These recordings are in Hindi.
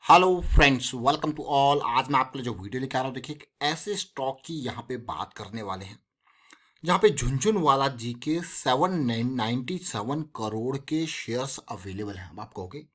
Hello friends, welcome to all. आज मैं आपके लिए जो वीडियो लेकर आ रहा हूँ, देखिए एक ऐसे स्टॉक की यहाँ पे बात करने वाले हैं जहाँ पे झुनझुनवाला जी के 797 करोड़ के शेयर्स अवेलेबल हैं। अब आप कहोगे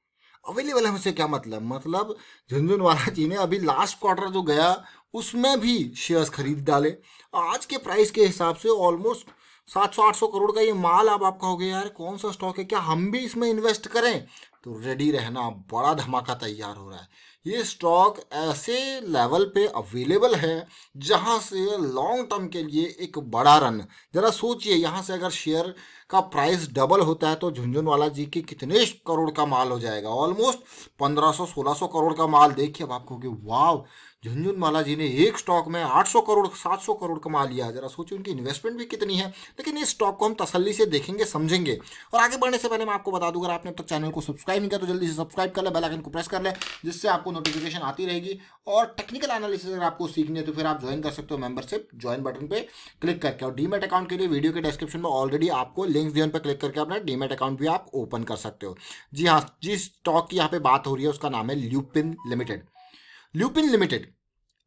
अवेलेबल है मुझसे क्या मतलब झुनझुनवाला जी ने अभी लास्ट क्वार्टर जो गया उसमें भी शेयर्स खरीद डाले। आज के प्राइस के हिसाब से ऑलमोस्ट 700-800 करोड़ का ये माल। अब आप कहोगे यार कौन सा स्टॉक है, क्या हम भी इसमें इन्वेस्ट करें? तो रेडी रहना, बड़ा धमाका तैयार हो रहा है। ये स्टॉक ऐसे लेवल पे अवेलेबल है जहां से लॉन्ग टर्म के लिए एक बड़ा रन। जरा सोचिए, यहाँ से अगर शेयर का प्राइस डबल होता है तो झुनझुनवाला जी के कितने करोड़ का माल हो जाएगा। ऑलमोस्ट 1500-1600 करोड़ का माल। देखिए अब आप कहोगे वाह, झुनझुनवाला जी ने एक स्टॉक में 800 करोड़ 700 करोड़ कमा लिया। जरा सोचिए उनकी इन्वेस्टमेंट भी कितनी है। लेकिन इस स्टॉक को हम तसल्ली से देखेंगे, समझेंगे। और आगे बढ़ने से पहले मैं आपको बता दूं, अगर आपने अब तक चैनल को सब्सक्राइब नहीं किया तो जल्दी से सब्सक्राइब कर ले, बेल आइकन को प्रेस कर ले, जिससे आपको नोटिफिकेशन आती रहेगी। और टेक्निकल एनालिसिस अगर आपको सीखनी है तो फिर आप ज्वाइन कर सकते हो मेंबरशिप ज्वाइन बटन पे क्लिक करके। और डीमेट अकाउंट के लिए वीडियो के डिस्क्रिप्शन में ऑलरेडी आपको लिंक्स दिए, उन पर क्लिक करके अपना डीमेट अकाउंट भी आप ओपन कर सकते हो। जी हाँ, जिस स्टॉक की यहाँ पे बात हो रही है उसका नाम है ल्यूपिन लिमिटेड। ल्यूपिन लिमिटेड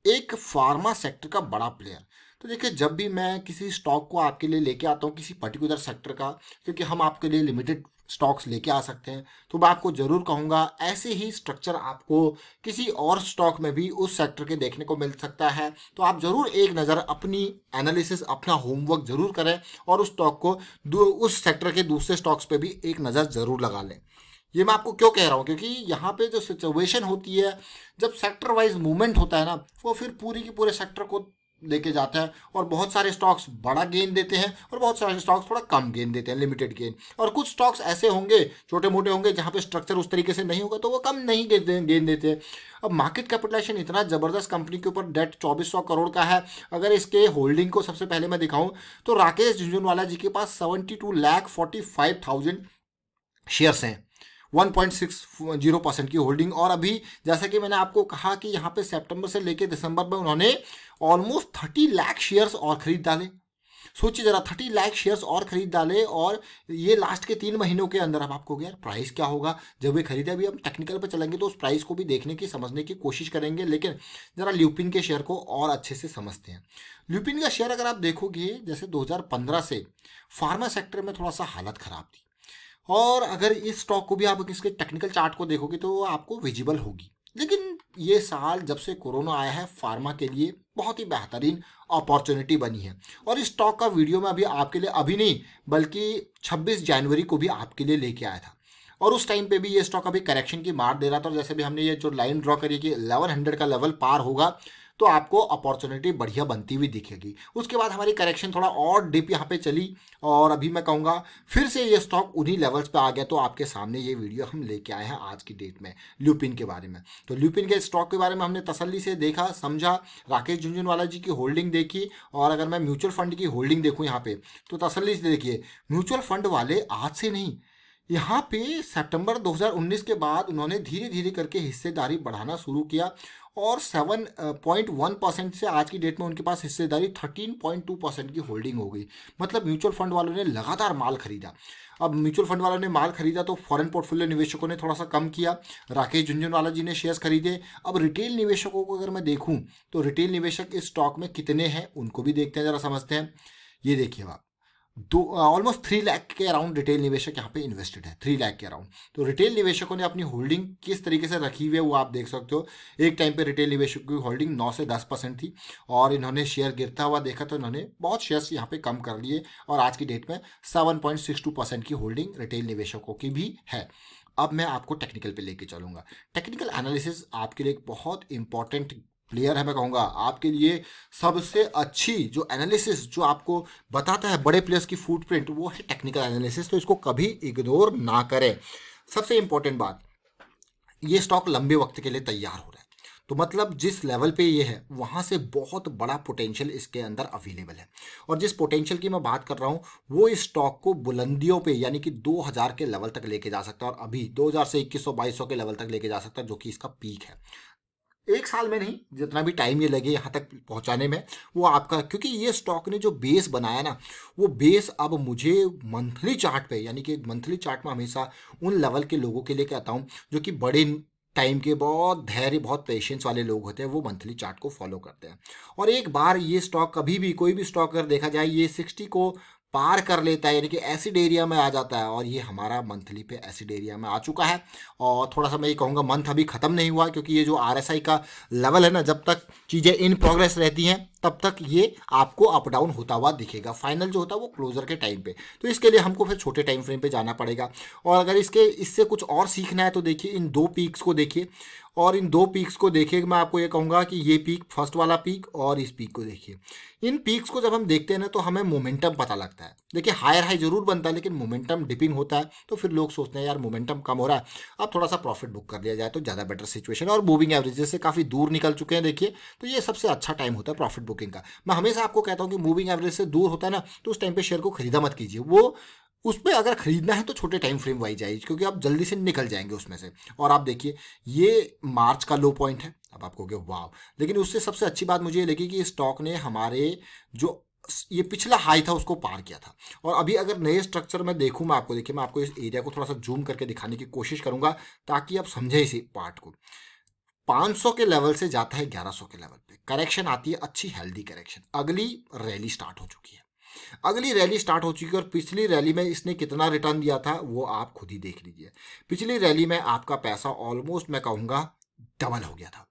एक फार्मा सेक्टर का बड़ा प्लेयर। तो देखिए, जब भी मैं किसी स्टॉक को आपके लिए लेके आता हूँ किसी पर्टिकुलर सेक्टर का, क्योंकि हम आपके लिए लिमिटेड स्टॉक्स लेके आ सकते हैं, तो मैं आपको जरूर कहूँगा ऐसे ही स्ट्रक्चर आपको किसी और स्टॉक में भी उस सेक्टर के देखने को मिल सकता है। तो आप जरूर एक नज़र, अपनी एनालिसिस, अपना होमवर्क जरूर करें और उस स्टॉक को उस सेक्टर के दूसरे स्टॉक्स पे भी एक नज़र जरूर लगा लें। ये मैं आपको क्यों कह रहा हूँ, क्योंकि यहाँ पे जो सिचुएशन होती है, जब सेक्टर वाइज मूवमेंट होता है ना, वो फिर पूरी की पूरे सेक्टर को लेके जाता है। और बहुत सारे स्टॉक्स बड़ा गेन देते हैं और बहुत सारे स्टॉक्स थोड़ा कम गेन देते हैं, लिमिटेड गेन। और कुछ स्टॉक्स ऐसे होंगे, छोटे मोटे होंगे, जहाँ पे स्ट्रक्चर उस तरीके से नहीं होगा तो वो कम नहीं गेन देते हैं। अब मार्केट कैपिटलाइजेशन इतना ज़बरदस्त, कंपनी के ऊपर डेट 2400 करोड़ का है। अगर इसके होल्डिंग को सबसे पहले मैं दिखाऊं तो राकेश झुनझुनवाला जी के पास 72,45,000 शेयर्स हैं, 1.60% की होल्डिंग। और अभी जैसा कि मैंने आपको कहा कि यहाँ पे सितंबर से लेके दिसंबर में उन्होंने ऑलमोस्ट 30 लाख शेयर्स और खरीद डाले। सोचिए जरा, 30 लाख शेयर्स और खरीद डाले, और ये लास्ट के 3 महीनों के अंदर। अब आपको यार प्राइस क्या होगा जब ये खरीदे? अभी हम टेक्निकल पे चलेंगे तो उस प्राइस को भी देखने की, समझने की कोशिश करेंगे। लेकिन जरा ल्यूपिन के शेयर को और अच्छे से समझते हैं। ल्यूपिन का शेयर अगर आप देखोगे, जैसे 2015 से फार्मा सेक्टर में थोड़ा सा हालत खराब थी, और अगर इस स्टॉक को भी आप इसके टेक्निकल चार्ट को देखोगे तो वो आपको विजिबल होगी। लेकिन ये साल जब से कोरोना आया है, फार्मा के लिए बहुत ही बेहतरीन अपॉर्चुनिटी बनी है। और इस स्टॉक का वीडियो में अभी आपके लिए, अभी नहीं बल्कि 26 जनवरी को भी आपके लिए लेके आया था। और उस टाइम पे भी ये स्टॉक अभी करेक्शन की मार दे रहा था। और जैसे भी हमने ये जो लाइन ड्रॉ करी कि 1100 का लेवल पार होगा तो आपको अपॉर्चुनिटी बढ़िया बनती हुई दिखेगी। उसके बाद हमारी करेक्शन थोड़ा और डिप यहाँ पे चली, और अभी मैं कहूँगा फिर से ये स्टॉक उन्हीं लेवल्स पे आ गया। तो आपके सामने ये वीडियो हम लेके आए हैं आज की डेट में ल्यूपिन के बारे में। तो ल्यूपिन के स्टॉक के बारे में हमने तसल्ली से देखा, समझा, राकेश झुनझुनवाला जी की होल्डिंग देखी। और अगर मैं म्यूचुअल फंड की होल्डिंग देखूँ यहाँ पे, तो तसल्ली से देखिए, म्यूचुअल फंड वाले आज से नहीं, यहाँ पे सितंबर 2019 के बाद उन्होंने धीरे धीरे करके हिस्सेदारी बढ़ाना शुरू किया, और 7.1% से आज की डेट में उनके पास हिस्सेदारी 13.2% की होल्डिंग हो गई। मतलब म्यूचुअल फंड वालों ने लगातार माल खरीदा। अब म्यूचुअल फंड वालों ने माल खरीदा तो फॉरेन पोर्टफोलियो निवेशकों ने थोड़ा सा कम किया। राकेश झुनझुनवाला जी ने शेयर्स खरीदे। अब रिटेल निवेशकों को अगर मैं देखूं तो रिटेल निवेशक इस स्टॉक में कितने हैं उनको भी देखते हैं, जरा समझते हैं। ये देखिए आप, ऑलमोस्ट 3 लाख के अराउंड रिटेल निवेशक यहाँ पे इन्वेस्टेड है, 3 लाख के अराउंड। तो रिटेल निवेशकों ने अपनी होल्डिंग किस तरीके से रखी हुई है वो आप देख सकते हो। एक टाइम पे रिटेल निवेशकों की होल्डिंग 9 से 10% थी, और इन्होंने शेयर गिरता हुआ देखा तो इन्होंने बहुत शेयर्स यहाँ पे कम कर लिए, और आज की डेट में 7.62% की होल्डिंग रिटेल निवेशकों की भी है। अब मैं आपको टेक्निकल पे लेके चलूंगा। टेक्निकल एनालिसिस आपके लिए एक बहुत इंपॉर्टेंट प्लेयर है। मैं कहूँगा आपके लिए सबसे अच्छी जो एनालिसिस जो आपको बताता है बड़े प्लेयर्स की फुटप्रिंट, वो है टेक्निकल एनालिसिस। तो इसको कभी इग्नोर ना करें। सबसे इंपॉर्टेंट बात, ये स्टॉक लंबे वक्त के लिए तैयार हो रहा है। तो मतलब जिस लेवल पे ये है वहाँ से बहुत बड़ा पोटेंशियल इसके अंदर अवेलेबल है। और जिस पोटेंशियल की मैं बात कर रहा हूँ वो इस स्टॉक को बुलंदियों पे, यानी कि 2000 के लेवल तक लेके जा सकता है, और अभी 2000 से 2100-2200 के लेवल तक लेके जा सकता है, जो कि इसका पीक है। एक साल में नहीं, जितना भी टाइम ये लगे यहाँ तक पहुँचाने में, वो आपका, क्योंकि ये स्टॉक ने जो बेस बनाया ना, वो बेस अब मुझे मंथली चार्ट पे, यानी कि मंथली चार्ट में हमेशा उन लेवल के लोगों के लिए कहता हूँ जो कि बड़े टाइम के बहुत धैर्य, बहुत पेशेंस वाले लोग होते हैं, वो मंथली चार्ट को फॉलो करते हैं। और एक बार ये स्टॉक, कभी भी कोई भी स्टॉक अगर देखा जाए ये 60 को पार कर लेता है, यानी कि एसिड एरिया में आ जाता है, और ये हमारा मंथली पे एसिड एरिया में आ चुका है। और थोड़ा सा मैं ये कहूँगा मंथ अभी ख़त्म नहीं हुआ, क्योंकि ये जो RSI का लेवल है ना, जब तक चीज़ें इन प्रोग्रेस रहती हैं तब तक ये आपको अप डाउन होता हुआ दिखेगा। फाइनल जो होता है वो क्लोजर के टाइम पे, तो इसके लिए हमको फिर छोटे टाइम फ्रेम पे जाना पड़ेगा। और अगर इससे कुछ और सीखना है तो देखिए इन दो पीक्स को देखिए, और इन दो पीक्स को देखिए। मैं आपको ये कहूँगा कि ये पीक, फर्स्ट वाला पीक और इस पीक को देखिए। इन पीक्स को जब हम देखते हैं ना तो हमें मोमेंटम पता लगता है। देखिए हायर हाई जरूर बनता है, लेकिन मोमेंटम डिपिंग होता है, तो फिर लोग सोचते हैं यार मोमेंटम कम हो रहा है, अब थोड़ा सा प्रॉफिट बुक कर लिया जाए तो ज़्यादा बेटर सिचुएशन। और मूविंग एवरेजेस से काफ़ी दूर निकल चुके हैं देखिए, तो ये सबसे अच्छा टाइम होता है प्रॉफिट बुकिंग का। मैं हमेशा आपको कहता हूँ कि मूविंग एवरेज से दूर होता है ना, तो उस टाइम पे शेयर को खरीदा मत कीजिए। वो उस पर अगर खरीदना है तो छोटे टाइम फ्रेम वाइज जाइए, क्योंकि आप जल्दी से निकल जाएंगे उसमें से। और आप देखिए ये मार्च का लो पॉइंट है, अब आप कहोगे वाह, लेकिन उससे सबसे अच्छी बात मुझे ये लगी कि स्टॉक ने हमारे जो ये पिछला हाई था उसको पार किया था। और अभी अगर नए स्ट्रक्चर में देखूं मैं आपको, देखिए मैं आपको इस एरिया को थोड़ा सा जूम करके दिखाने की कोशिश करूंगा ताकि आप समझें इसी पार्ट को। 500 के लेवल से जाता है 1100 के लेवल पे, करेक्शन आती है, अच्छी हेल्दी करेक्शन, अगली रैली स्टार्ट हो चुकी है। अगली रैली स्टार्ट हो चुकी है, और पिछली रैली में इसने कितना रिटर्न दिया था वो आप खुद ही देख लीजिए। पिछली रैली में आपका पैसा ऑलमोस्ट मैं कहूँगा डबल हो गया था,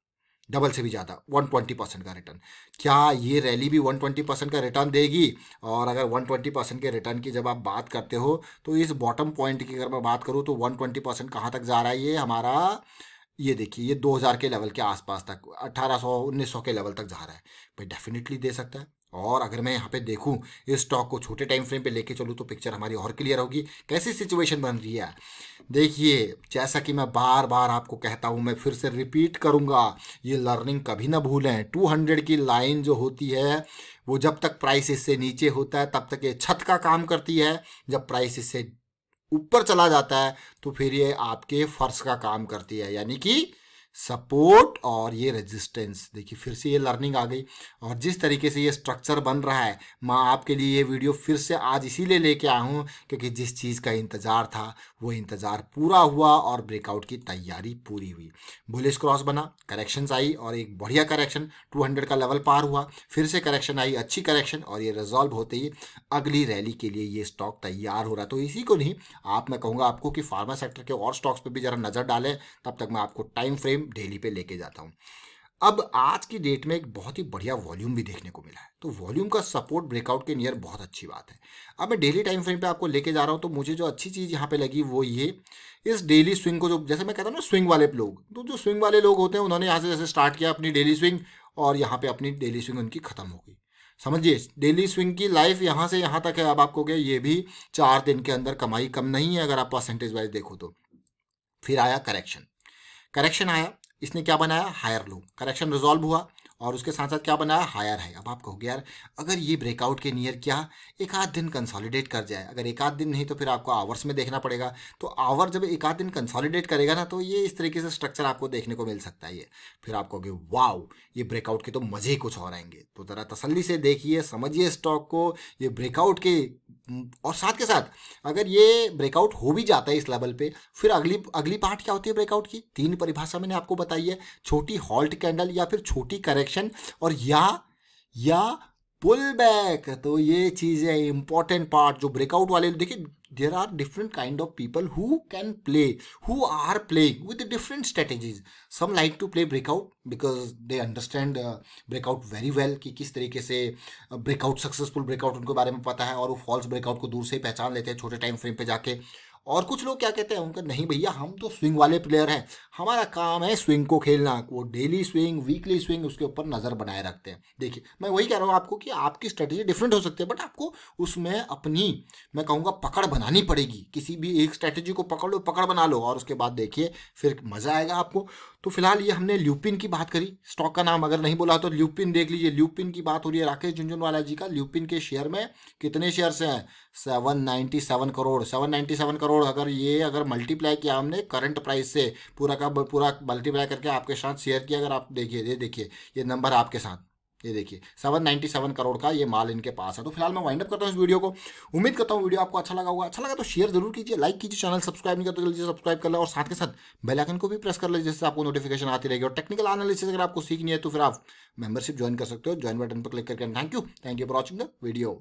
डबल से भी ज़्यादा, 120% का रिटर्न। क्या ये रैली भी 120% का रिटर्न देगी? और अगर 120% के रिटर्न की जब आप बात करते हो तो इस बॉटम पॉइंट की अगर मैं बात करूँ तो 120% कहाँ तक जा रहा है ये हमारा, ये देखिए ये 2000 के लेवल के आसपास तक, 1800-1900 के लेवल तक जा रहा है भाई, डेफिनेटली दे सकता है। और अगर मैं यहाँ पे देखूँ इस स्टॉक को छोटे टाइम फ्रेम पे लेके चलूँ तो पिक्चर हमारी और क्लियर होगी कैसी सिचुएशन बन रही है। देखिए जैसा कि मैं बार बार आपको कहता हूँ, मैं फिर से रिपीट करूँगा, ये लर्निंग कभी ना भूलें। 200 की लाइन जो होती है वो जब तक प्राइस इससे नीचे होता है तब तक ये छत का काम करती है, जब प्राइस इससे ऊपर चला जाता है तो फिर ये आपके फर्श का काम करती है, यानी कि सपोर्ट और ये रेजिस्टेंस। देखिए फिर से ये लर्निंग आ गई, और जिस तरीके से ये स्ट्रक्चर बन रहा है, मैं आपके लिए ये वीडियो फिर से आज इसीलिए लेके आया हूँ क्योंकि जिस चीज़ का इंतज़ार था वो इंतज़ार पूरा हुआ और ब्रेकआउट की तैयारी पूरी हुई। बुलिश क्रॉस बना, करेक्शंस आई और एक बढ़िया करेक्शन, 200 का लेवल पार हुआ, फिर से करेक्शन आई, अच्छी करेक्शन, और ये रिजॉल्व होते ही अगली रैली के लिए ये स्टॉक तैयार हो रहा है। तो इसी को नहीं, आप, मैं कहूँगा आपको कि फार्मा सेक्टर के और स्टॉक्स पे भी जरा नज़र डालें, तब तक मैं आपको टाइम फ्रेम डेली पे लेके जाता हूँ। अब आज की डेट में एक बहुत ही बढ़िया वॉल्यूम भी देखने को मिला है, तो वॉल्यूम का सपोर्ट ब्रेकआउट के नियर बहुत अच्छी बात है। अब मैं डेली टाइम फ्रेम पे आपको लेके जा रहा हूँ, तो मुझे जो अच्छी चीज़ यहाँ पे लगी वो ये, इस डेली स्विंग को, जो जैसे मैं कहता हूँ ना स्विंग वाले लोग, तो जो स्विंग वाले लोग होते हैं उन्होंने यहाँ से जैसे स्टार्ट किया अपनी डेली स्विंग, और यहाँ पे अपनी डेली स्विंग उनकी खत्म हो गई। समझिए डेली स्विंग की लाइफ यहाँ से यहाँ तक है। अब आपको क्या, ये भी 4 दिन के अंदर कमाई कम नहीं है अगर आप परसेंटेज वाइज देखो तो। फिर आया करेक्शन, करेक्शन आया, इसने क्या बनाया, हायर लो, करेक्शन रिजॉल्व हुआ, और उसके साथ साथ क्या बनाया, हायर है। अब आप कहोगे यार अगर ये ब्रेकआउट के नियर क्या एक आध दिन कंसोलिडेट कर जाए, अगर एक आध दिन नहीं तो फिर आपको आवर्स में देखना पड़ेगा। तो आवर जब एक आध दिन कंसोलिडेट करेगा ना, तो ये इस तरीके से स्ट्रक्चर आपको देखने को मिल सकता है। ये फिर आप कहोगे वाओ, ये ब्रेकआउट के तो मजे ही कुछ और आएंगे। तो ज़रा तसल्ली से देखिए, समझिए स्टॉक को, ये ब्रेकआउट के, और साथ के साथ अगर ये ब्रेकआउट हो भी जाता है इस लेवल पे, फिर अगली पार्ट क्या होती है ब्रेकआउट की, 3 परिभाषा मैंने आपको बताई है, छोटी हॉल्ट कैंडल या फिर छोटी करेक्शन, और या पुल बैक। तो ये चीज़ है इंपॉर्टेंट पार्ट जो ब्रेकआउट वाले, देखिए there are different kind of people who can play, who are playing with different strategies. Some like to play breakout because they understand breakout very well, कि किस तरीके से ब्रेकआउट, सक्सेसफुल ब्रेकआउट उनको बारे में पता है, और वो फॉल्स ब्रेकआउट को दूर से ही पहचान लेते हैं छोटे टाइम फ्रेम पे जाके। और कुछ लोग क्या कहते हैं, उनका नहीं भैया हम तो स्विंग वाले प्लेयर हैं, हमारा काम है स्विंग को खेलना, वो डेली स्विंग, वीकली स्विंग, उसके ऊपर नज़र बनाए रखते हैं। देखिए मैं वही कह रहा हूँ आपको कि आपकी स्ट्रेटेजी डिफरेंट हो सकती है, बट आपको उसमें अपनी, मैं कहूँगा पकड़ बनानी पड़ेगी। किसी भी एक स्ट्रेटेजी को पकड़ लो, पकड़ बना लो, और उसके बाद देखिए फिर मज़ा आएगा आपको। तो फिलहाल ये हमने ल्यूपिन की बात करी, स्टॉक का नाम अगर नहीं बोला तो ल्यूपिन देख लीजिए। ल्यूपिन की बात हो रही है राकेश झुनझुनवाला जी का। ल्यूपिन के शेयर में कितने शेयर्स हैं, 797 करोड़। 797 करोड़ अगर मल्टीप्लाई किया हमने करंट प्राइस से, पूरा का पूरा मल्टीप्लाई करके आपके साथ शेयर किया, अगर आप देखिए ये देखिए ये नंबर आपके साथ, ये देखिए 797 करोड़ का ये माल इनके पास है। तो फिलहाल मैं वाइंड अप करता हूँ इस वीडियो को। उम्मीद करता हूँ वीडियो आपको अच्छा लगा होगा। अच्छा लगा तो शेयर जरूर कीजिए, लाइक कीजिए, चैनल सब्सक्राइब नहीं करते जल्दी सब्सक्राइब कर ले और साथ के साथ बेल आइकन को भी प्रेस कर लीजिए, जिससे आपको नोटिफिकेशन आती रहेगी। और टेक्निकल एनालिसिस अगर आपको सीखनी है तो फिर आप मेंबरशिप ज्वाइन कर सकते हो, ज्वाइन बटन पर क्लिक करके। Thank you for watching the video.